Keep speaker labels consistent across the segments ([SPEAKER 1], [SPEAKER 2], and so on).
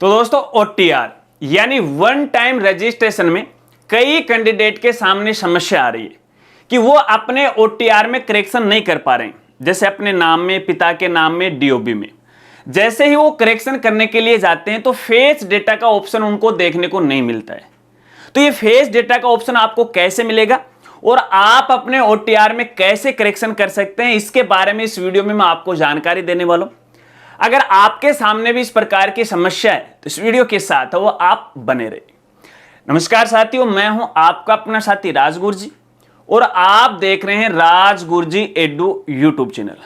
[SPEAKER 1] तो दोस्तों OTR यानी वन टाइम रजिस्ट्रेशन में कई कैंडिडेट के सामने समस्या आ रही है कि वो अपने OTR में करेक्शन नहीं कर पा रहे हैं। जैसे अपने नाम में, पिता के नाम में, DOB में जैसे ही वो करेक्शन करने के लिए जाते हैं तो फेस डेटा का ऑप्शन उनको देखने को नहीं मिलता है। तो ये फेस डेटा का ऑप्शन आपको कैसे मिलेगा और आप अपने OTR में कैसे करेक्शन कर सकते हैं, इसके बारे में इस वीडियो में मैं आपको जानकारी देने वाला हूं। अगर आपके सामने भी इस प्रकार की समस्या है तो इस वीडियो के साथ वो आप बने रहिए। नमस्कार साथियों, मैं हूं आपका अपना साथी राज गुरजी और आप देख रहे हैं राज गुरजी एडू यूट्यूब चैनल।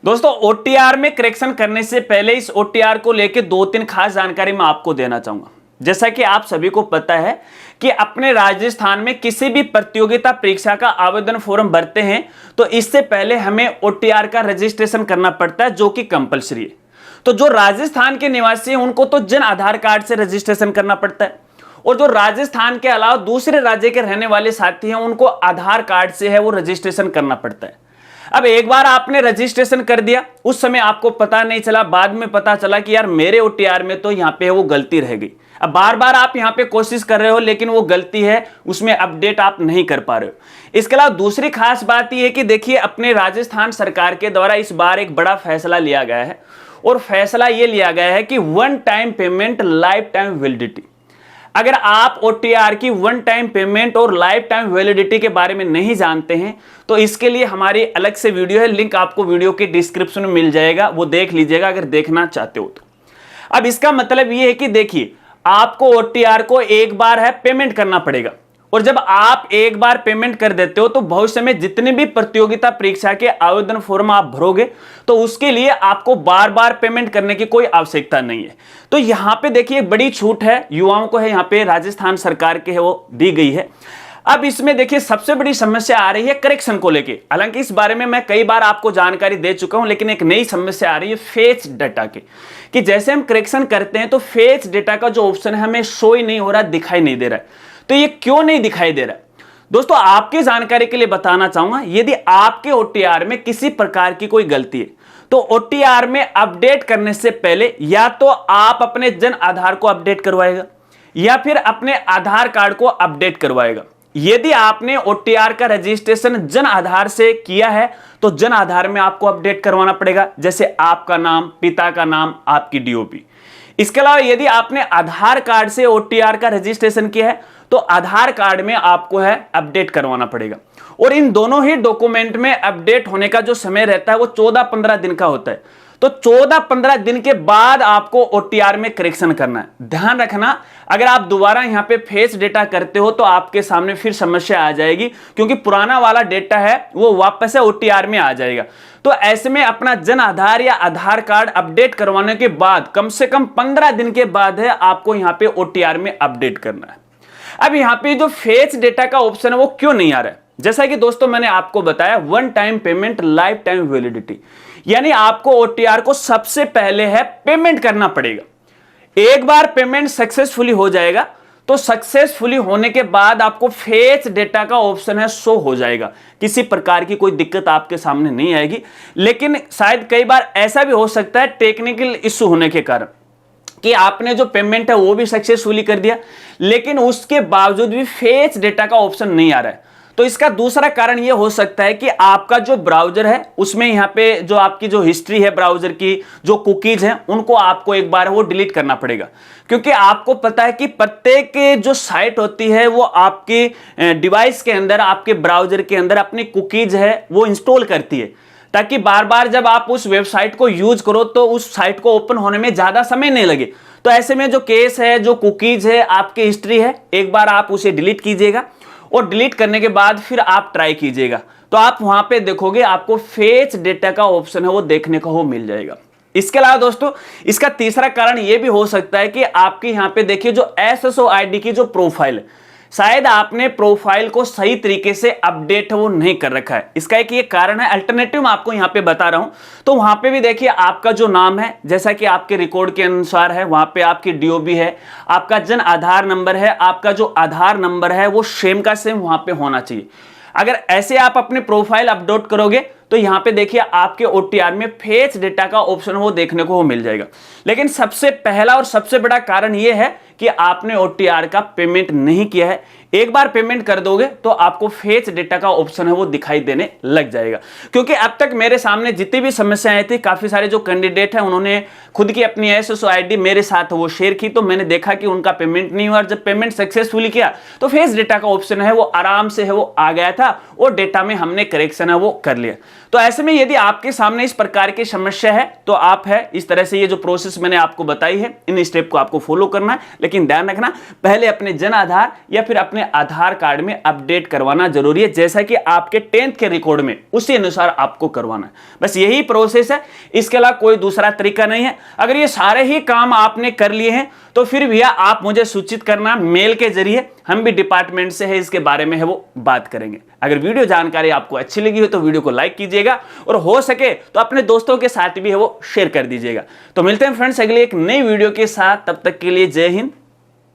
[SPEAKER 1] दोस्तों, OTR में करेक्शन करने से पहले इस OTR को लेकर 2-3 खास जानकारी मैं आपको देना चाहूंगा। जैसा कि आप सभी को पता है कि अपने राजस्थान में किसी भी प्रतियोगिता परीक्षा का आवेदन फॉर्म भरते हैं तो इससे पहले हमें OTR का रजिस्ट्रेशन करना पड़ता है, जो कि कंपलसरी है। तो जो राजस्थान के निवासी हैं उनको तो जन आधार कार्ड से रजिस्ट्रेशन करना पड़ता है और जो राजस्थान के अलावा दूसरे राज्य के रहने वाले साथी हैं उनको आधार कार्ड से है वो रजिस्ट्रेशन करना पड़ता है। अब एक बार आपने रजिस्ट्रेशन कर दिया, उस समय आपको पता नहीं चला, बाद में पता चला कि यार मेरे OTR में तो यहाँ पे वो गलती रह गई। अब बार बार आप यहाँ पे कोशिश कर रहे हो लेकिन वो गलती है, उसमें अपडेट आप नहीं कर पा रहे हो। इसके अलावा दूसरी खास बात यह है कि देखिए, अपने राजस्थान सरकार के द्वारा इस बार एक बड़ा फैसला लिया गया है और फैसला ये लिया गया है कि one time payment life time validity. अगर आप OTR की वन टाइम पेमेंट और लाइफ टाइम वैलिडिटी के बारे में नहीं जानते हैं तो इसके लिए हमारी अलग से वीडियो है, लिंक आपको वीडियो के डिस्क्रिप्शन में मिल जाएगा, वो देख लीजिएगा अगर देखना चाहते हो तो। अब इसका मतलब ये है कि देखिए, आपको OTR को एक बार है पेमेंट करना पड़ेगा और जब आप एक बार पेमेंट कर देते हो तो भविष्य में जितने भी प्रतियोगिता परीक्षा के आवेदन फॉर्म आप भरोगे तो उसके लिए आपको बार बार पेमेंट करने की कोई आवश्यकता नहीं है। तो यहां पे देखिए बड़ी छूट है, युवाओं को है, यहां पे राजस्थान सरकार के है वो दी गई है। अब इसमें देखिए सबसे बड़ी समस्या आ रही है करेक्शन को लेके। हालांकि इस बारे में मैं कई बार आपको जानकारी दे चुका हूं, लेकिन एक नई समस्या आ रही है फेच डेटा की, कि जैसे हम करेक्शन करते हैं तो फेच डेटा का जो ऑप्शन है हमें शो ही नहीं हो रहा, दिखाई नहीं दे रहा है। तो ये क्यों नहीं दिखाई दे रहा है दोस्तों, आपकी जानकारी के लिए बताना चाहूंगा। यदि आपके OTR में किसी प्रकार की कोई गलती है तो OTR में अपडेट करने से पहले या तो आप अपने जन आधार को अपडेट करवाएगा या फिर अपने आधार कार्ड को अपडेट करवाएगा। यदि आपने OTR का रजिस्ट्रेशन जन आधार से किया है तो जन आधार में आपको अपडेट करवाना पड़ेगा, जैसे आपका नाम, पिता का नाम, आपकी DOB। इसके अलावा यदि आपने आधार कार्ड से OTR का रजिस्ट्रेशन किया है तो आधार कार्ड में आपको है अपडेट करवाना पड़ेगा और इन दोनों ही डॉक्यूमेंट में अपडेट होने का जो समय रहता है वो 14-15 दिन का होता है। तो 14-15 दिन के बाद आपको OTR में करेक्शन करना है। ध्यान रखना, अगर आप दोबारा यहां पे फेस डेटा करते हो तो आपके सामने फिर समस्या आ जाएगी, क्योंकि पुराना वाला डेटा है वो वापस से OTR में आ जाएगा। तो ऐसे में अपना जन आधार या आधार कार्ड अपडेट करवाने के बाद कम से कम 15 दिन के बाद है आपको यहां पे OTR में अपडेट करना है। अब यहां पे जो फेच डेटा का ऑप्शन है वो क्यों नहीं आ रहा है? जैसा कि दोस्तों मैंने आपको बताया, one time payment life time validity, यानी आपको OTR को सबसे पहले है पेमेंट करना पड़ेगा। एक बार पेमेंट सक्सेसफुली हो जाएगा तो सक्सेसफुली होने के बाद आपको फेच डेटा का ऑप्शन है शो हो जाएगा। किसी प्रकार की कोई दिक्कत आपके सामने नहीं आएगी। लेकिन शायद कई बार ऐसा भी हो सकता है टेक्निकल इश्यू होने के कारण कि आपने जो पेमेंट है वो भी सक्सेसफुली कर दिया लेकिन उसके बावजूद भी फेच डेटा का ऑप्शन नहीं आ रहा है। तो इसका दूसरा कारण यह हो सकता है कि आपका जो ब्राउजर है उसमें यहाँ पे जो आपकी जो हिस्ट्री है ब्राउजर की, जो कुकीज हैं, उनको आपको एक बार वो डिलीट करना पड़ेगा। क्योंकि आपको पता है कि प्रत्येक जो साइट होती है वो आपके डिवाइस के अंदर, आपके ब्राउजर के अंदर अपनी कुकीज है वो इंस्टॉल करती है, ताकि बार बार जब आप उस वेबसाइट को यूज करो तो उस साइट को ओपन होने में ज्यादा समय नहीं लगे। तो ऐसे में जो केस है, जो कुकीज है, आपकी हिस्ट्री है, एक बार आप उसे डिलीट कीजिएगा और डिलीट करने के बाद फिर आप ट्राई कीजिएगा तो आप वहां पे देखोगे आपको फेच डेटा का ऑप्शन है वो देखने को मिल जाएगा। इसके अलावा दोस्तों, इसका तीसरा कारण यह भी हो सकता है कि आपके यहां पे देखिए जो SSO ID की जो प्रोफाइल है, शायद आपने प्रोफाइल को सही तरीके से अपडेट वो नहीं कर रखा है। इसका एक ये कारण है। अल्टरनेटिव मैं आपको यहां पे बता रहा हूं। तो वहां पे भी देखिए आपका जो नाम है, जैसा कि आपके रिकॉर्ड के अनुसार है, वहां पे आपकी DOB है, आपका जन आधार नंबर है, आपका जो आधार नंबर है वो सेम का सेम वहां पे होना चाहिए। अगर ऐसे आप अपने प्रोफाइल अपलोड करोगे तो तो यहां पे देखिए आपके OTR में फेच डेटा का ऑप्शन वो देखने को मिल जाएगा। लेकिन सबसे पहला और सबसे बड़ा कारण ये है कि आपने OTR का पेमेंट नहीं किया है। एक बार पेमेंट कर दोगे तो आपको फेच डेटा का ऑप्शन है वो दिखाई देने लग जाएगा। क्योंकि अब तक मेरे सामने जितनी भी समस्याएं थी, काफी सारे जो कैंडिडेट हैं उन्होंने खुद की अपनी SSO ID मेरे साथ वो शेयर की, तो मैंने देखा कि उनका पेमेंट नहीं हुआ। और जब पेमेंट सक्सेसफुली किया तो फेच डेटा का ऑप्शन है वो आराम से है वो आ गया था और डेटा में हमने करेक्शन है वो कर लिया। तो ऐसे में यदि आपके सामने इस प्रकार की समस्या है तो आप है इस तरह से ये जो प्रोसेस मैंने आपको बताई है, इन स्टेप को आपको फॉलो करना है। लेकिन ध्यान रखना, पहले अपने जन आधार या फिर अपने आधार कार्ड में अपडेट करवाना जरूरी है, जैसा कि आपके 10th के रिकॉर्ड में उसी अनुसार आपको करवाना है। बस यही प्रोसेस है, इसके अलावा कोई दूसरा तरीका नहीं है। अगर ये सारे ही काम आपने कर लिए हैं तो फिर भैया आप मुझे सूचित करना मेल के जरिए, हम भी डिपार्टमेंट से है इसके बारे में है वो बात करेंगे। अगर वीडियो जानकारी आपको अच्छी लगी हो तो वीडियो को लाइक कीजिएगा और हो सके तो अपने दोस्तों के साथ भी है वो शेयर कर दीजिएगा। तो मिलते हैं फ्रेंड्स अगली एक नई वीडियो के साथ, तब तक के लिए जय हिंद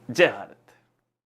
[SPEAKER 1] जय भारत।